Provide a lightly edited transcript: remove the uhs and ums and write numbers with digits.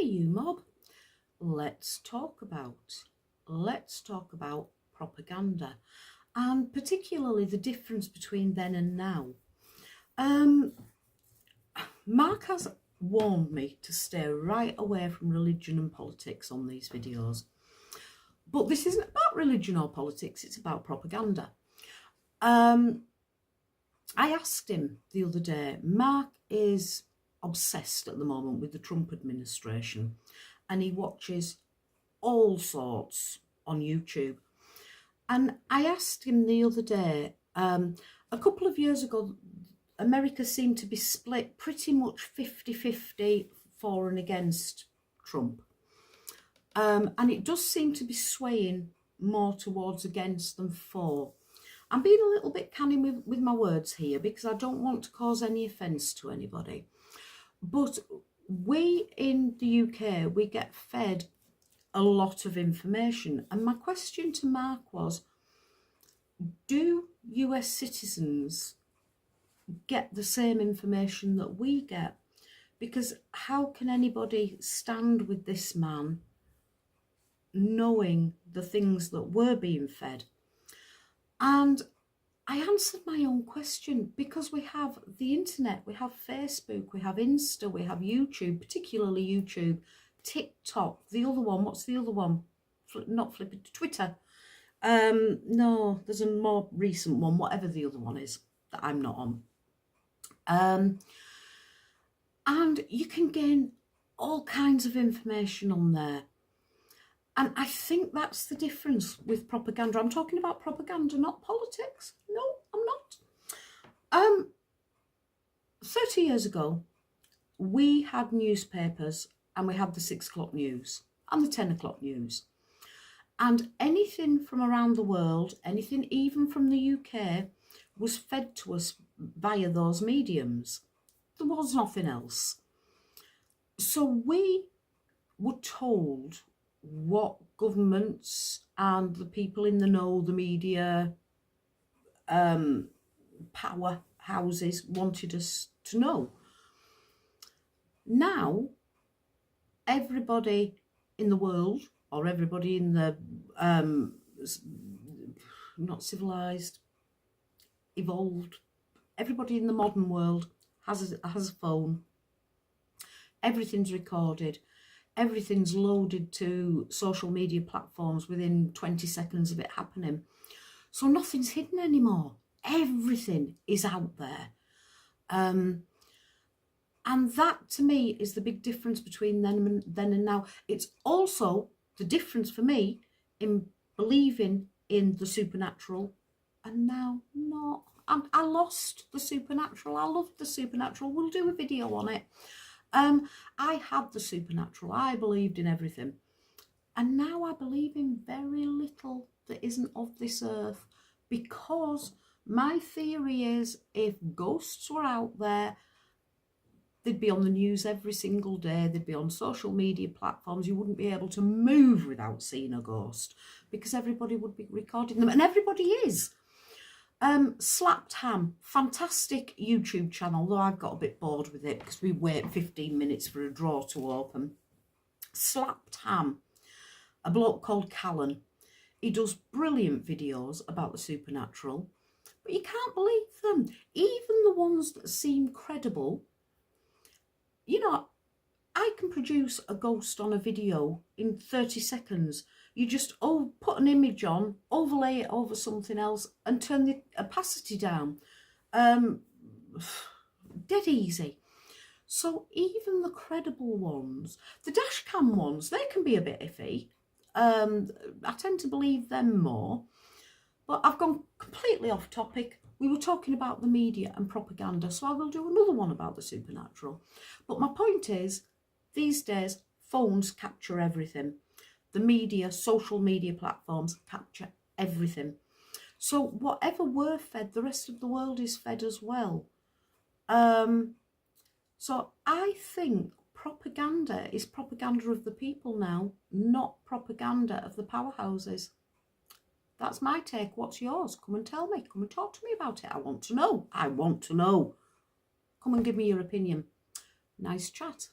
you mob, let's talk about propaganda, and particularly the difference between then and now. Mark has warned me to stay right away from religion and politics on these videos. But this isn't about religion or politics, it's about propaganda. I asked him the other day, Mark is obsessed at the moment with the Trump administration and he watches all sorts on YouTube. And I asked him the other day, a couple of years ago, America seemed to be split pretty much 50-50 for and against Trump. And it does seem to be swaying more towards against than for. I'm being a little bit canny with my words here because I don't want to cause any offence to anybody. But we in the UK, we get fed a lot of information. And my question to Mark was, do US citizens get the same information that we get? Because how can anybody stand with this man knowing the things that we're being fed? And I answered my own question, because we have the internet, we have Facebook, we have Insta, we have YouTube, particularly YouTube, TikTok, the other one, what's the other one? Not Flipping, Twitter. No, there's a more recent one, whatever the other one is that I'm not on. And you can gain all kinds of information on there. And I think that's the difference with propaganda. I'm talking about propaganda, not politics. No, I'm not. 30 years ago, we had newspapers and we had the 6 o'clock news and the 10 o'clock news. And anything from around the world, anything even from the UK, was fed to us via those mediums. There was nothing else. So we were told what governments and the people in the know, the media, powerhouses wanted us to know. Now, everybody in the world, or everybody in the not civilized, evolved, everybody in the modern world has a phone. Everything's recorded. Everything's loaded to social media platforms within 20 seconds of it happening. So nothing's hidden anymore. Everything is out there. And that, to me, is the big difference between then and now. It's also the difference for me in believing in the supernatural and now not. I lost the supernatural. I loved the supernatural. We'll do a video on it. I had the supernatural. I believed in everything. And now I believe in very little that isn't of this earth, because my theory is if ghosts were out there, they'd be on the news every single day. They'd be on social media platforms. You wouldn't be able to move without seeing a ghost because everybody would be recording them. And everybody is. Slapped Ham, fantastic YouTube channel, though I've got a bit bored with it because we wait 15 minutes for a drawer to open. Slapped Ham, a bloke called Callan. He does brilliant videos about the supernatural, but you can't believe them. Even the ones that seem credible. You know, I can produce a ghost on a video in 30 seconds. You just put an image on, overlay it over something else and turn the opacity down. Dead easy. So even the credible ones, the dash cam ones, they can be a bit iffy. I tend to believe them more. But I've gone completely off topic. We were talking about the media and propaganda, so I will do another one about the supernatural. But my point is, these days, phones capture everything. The media, social media platforms capture everything. So whatever we're fed, the rest of the world is fed as well. So I think propaganda is propaganda of the people now, not propaganda of the powerhouses. That's my take. What's yours? Come and tell me. Come and talk to me about it. I want to know. I want to know. Come and give me your opinion. Nice chat.